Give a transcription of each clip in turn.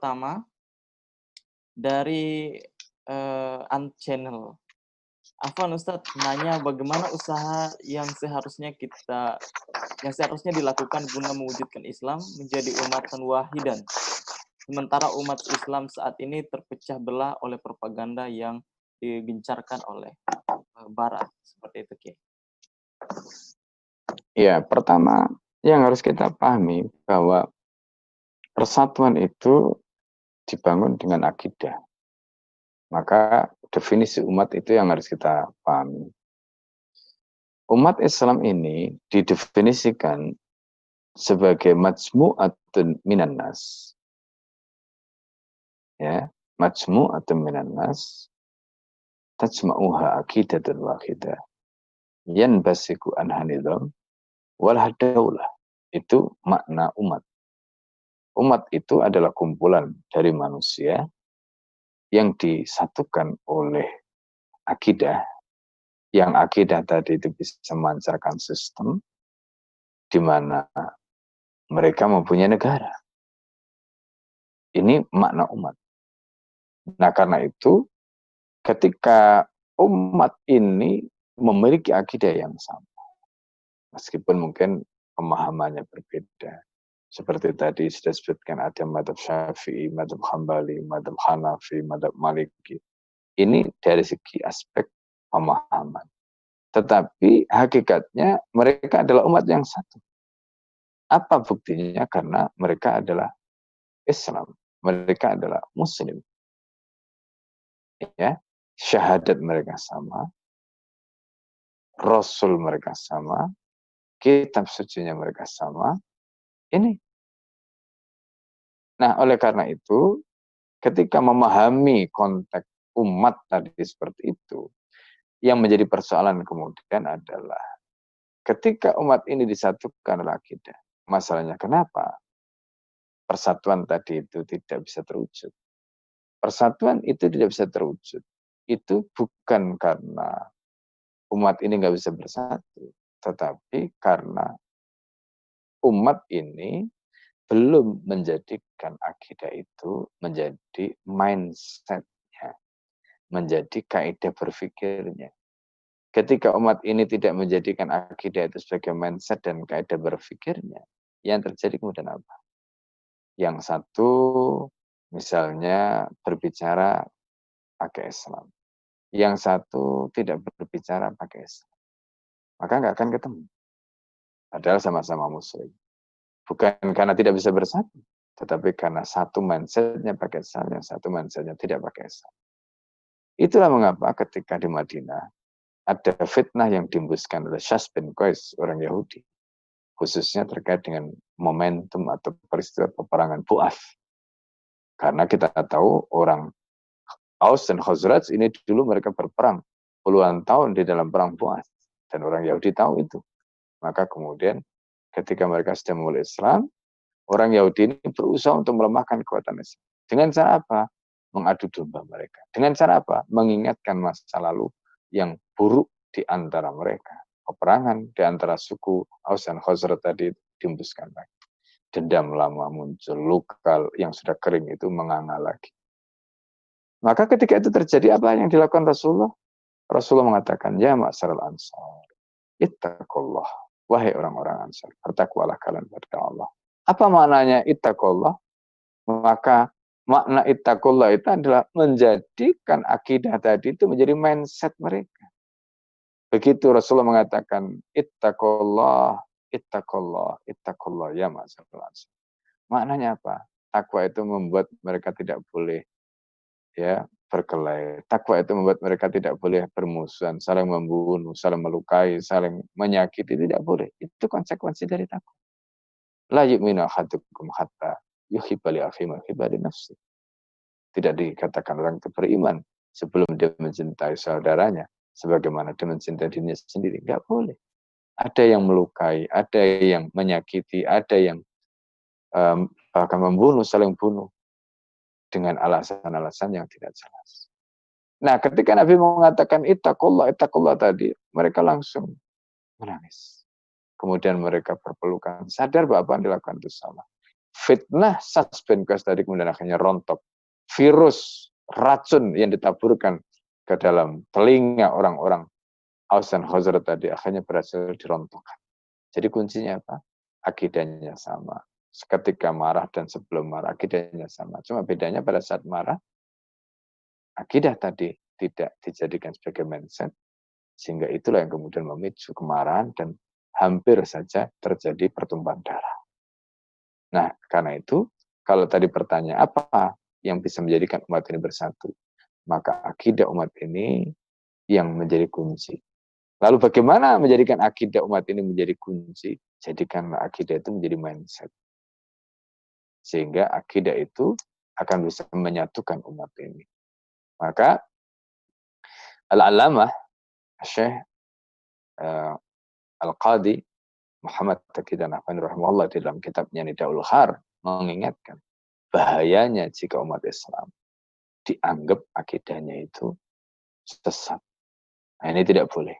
pertama dari, Channel. Afwan Ustadz nanya bagaimana usaha yang seharusnya dilakukan guna mewujudkan Islam menjadi umatan wahidan, sementara umat Islam saat ini terpecah belah oleh propaganda yang digencarkan oleh, barat, seperti itu, Ki. Ya, pertama yang harus kita pahami bahwa persatuan itu dibangun dengan akidah. Maka definisi umat itu yang harus kita pahami. Umat Islam ini didefinisikan sebagai majmu'atun minan nas. Ya, majmu'atun minan nas tajma'uha aqidatun wahidah. Yanbasiku anha nidham wal hadaulah. Itu makna umat. Umat itu adalah kumpulan dari manusia yang disatukan oleh akidah, yang akidah tadi itu bisa memancarkan sistem di mana mereka mempunyai negara. Ini makna umat. Nah, karena itu ketika umat ini memiliki akidah yang sama, meskipun mungkin pemahamannya berbeda, seperti tadi sudah disebutkan ada madzhab Syafi'i, madzhab Hambali, madzhab Hanafi, madzhab Maliki. Ini dari segi aspek pemahaman. Tetapi hakikatnya mereka adalah umat yang satu. Apa buktinya? Karena mereka adalah Islam. Mereka adalah Muslim. Ya, syahadat mereka sama, Rasul mereka sama, kitab sucinya mereka sama. Ini. Nah, oleh karena itu, ketika memahami konteks umat tadi seperti itu, yang menjadi persoalan kemudian adalah ketika umat ini disatukan oleh akidah. Masalahnya kenapa persatuan tadi itu tidak bisa terwujud? Persatuan itu tidak bisa terwujud. Itu bukan karena umat ini nggak bisa bersatu, tetapi karena umat ini belum menjadikan akidah itu menjadi mindset-nya, menjadi kaidah berpikirnya. Ketika umat ini tidak menjadikan akidah itu sebagai mindset dan kaidah berpikirnya, yang terjadi kemudian apa? Yang satu misalnya berbicara pakai Islam, yang satu tidak berbicara pakai Islam, maka nggak akan ketemu. Padahal sama-sama Muslim. Bukan karena tidak bisa bersatu, tetapi karena satu mindsetnya pakai Islam, yang satu mindsetnya tidak pakai Islam. Itulah mengapa ketika di Madinah ada fitnah yang diembuskan oleh Syas bin Qais, orang Yahudi, khususnya terkait dengan momentum atau peristiwa peperangan Bu'ath. Karena kita tahu orang Aus dan Khazraj ini dulu mereka berperang puluhan tahun di dalam perang Bu'ath. Dan orang Yahudi tahu itu. Maka kemudian ketika mereka sudah memulai Islam, orang Yahudi ini berusaha untuk melemahkan kekuatan Islam. Dengan cara apa? Mengadu domba mereka. Dengan cara apa? Mengingatkan masa lalu yang buruk di antara mereka. Peperangan di antara suku Aus dan Khazraj tadi diembuskan lagi. Dendam lama muncul, luka yang sudah kering itu menganga lagi. Maka ketika itu terjadi, apa yang dilakukan Rasulullah? Rasulullah mengatakan, ya ma'asyaral ansar, ittaqullah. Wahai orang-orang ansar, bertakwalah kalian kepada Allah. Apa maknanya ittaqullah? Maka makna ittaqullah itu adalah menjadikan akidah tadi itu menjadi mindset mereka. Begitu Rasulullah mengatakan ittaqullah, ittaqullah, ittaqullah, ya ma'asyaral ansar. Maknanya apa? Takwa itu membuat mereka tidak boleh berkelahi. Takwa itu membuat mereka tidak boleh bermusuhan, saling membunuh, saling melukai, saling menyakiti, tidak boleh. Itu konsekuensi dari takwa. La yu'minu ahadukum hatta yuhibba li akhihi ma yuhibba li nafsi. Tidak dikatakan orang itu beriman sebelum dia mencintai saudaranya sebagaimana dia mencintai dirinya sendiri. Enggak boleh. Ada yang melukai, ada yang menyakiti, ada yang bahkan membunuh, saling bunuh dengan alasan-alasan yang tidak jelas. Nah, ketika Nabi mengatakan ittaqullah, ittaqullah tadi, mereka langsung menangis. Kemudian mereka berpelukan, sadar bahwa apa yang dilakukan itu salah. fitnah Saspenkas tadi kemudian akhirnya rontok. Virus, racun yang ditaburkan ke dalam telinga orang-orang Aus dan Khazraj tadi akhirnya berhasil dirontokkan. Jadi kuncinya apa? Akidahnya sama. Ketika marah dan sebelum marah, akidahnya sama. Cuma bedanya pada saat marah, akidah tadi tidak dijadikan sebagai mindset, sehingga itulah yang kemudian memicu kemarahan dan hampir saja terjadi pertumpahan darah. Nah, karena itu, kalau tadi pertanyaan apa yang bisa menjadikan umat ini bersatu, maka akidah umat ini yang menjadi kunci. Lalu bagaimana menjadikan akidah umat ini menjadi kunci? Jadikanlah akidah itu menjadi mindset. Sehingga akidah itu akan bisa menyatukan umat ini. Maka Al-Allamah Syekh Al-Qadi Muhammad Taqi Nafani rahimahullah di dalam kitabnya Nidaul Khar mengingatkan bahayanya jika umat Islam dianggap akidahnya itu sesat. Nah, ini tidak boleh.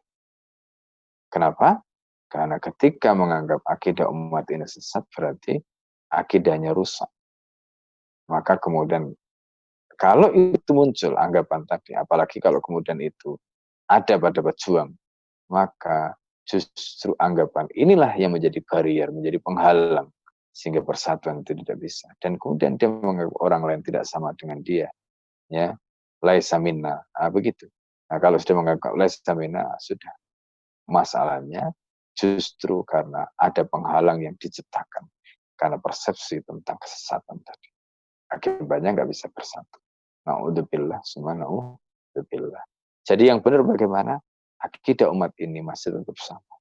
Kenapa? Karena ketika menganggap akidah umat ini sesat berarti akidahnya rusak. Maka kemudian kalau itu muncul anggapan tadi, apalagi kalau kemudian itu ada pada pejuang, maka justru anggapan inilah yang menjadi barrier, menjadi penghalang sehingga persatuan itu tidak bisa. Dan kemudian dia menganggap orang lain tidak sama dengan dia, ya, laisa minna, begitu. Nah, kalau sudah menganggap laisa minna, sudah. Masalahnya justru karena ada penghalang yang diciptakan karena persepsi tentang kesesatan tadi. Akibatnya nggak bisa bersatu. Na'udzubillah, summa na'udzubillah. Jadi yang benar bagaimana? Akidah umat ini masih tetap sama.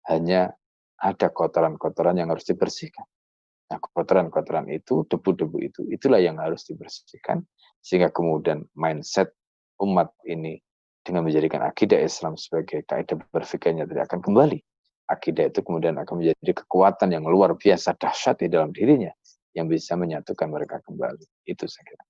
Hanya ada kotoran-kotoran yang harus dibersihkan. Nah, kotoran-kotoran itu, debu-debu itu, itulah yang harus dibersihkan. Sehingga kemudian mindset umat ini dengan menjadikan akidah Islam sebagai kaidah berfikirnya tidak akan kembali. Akidah itu kemudian akan menjadi kekuatan yang luar biasa dahsyat di dalam dirinya yang bisa menyatukan mereka kembali. Itu saya kira.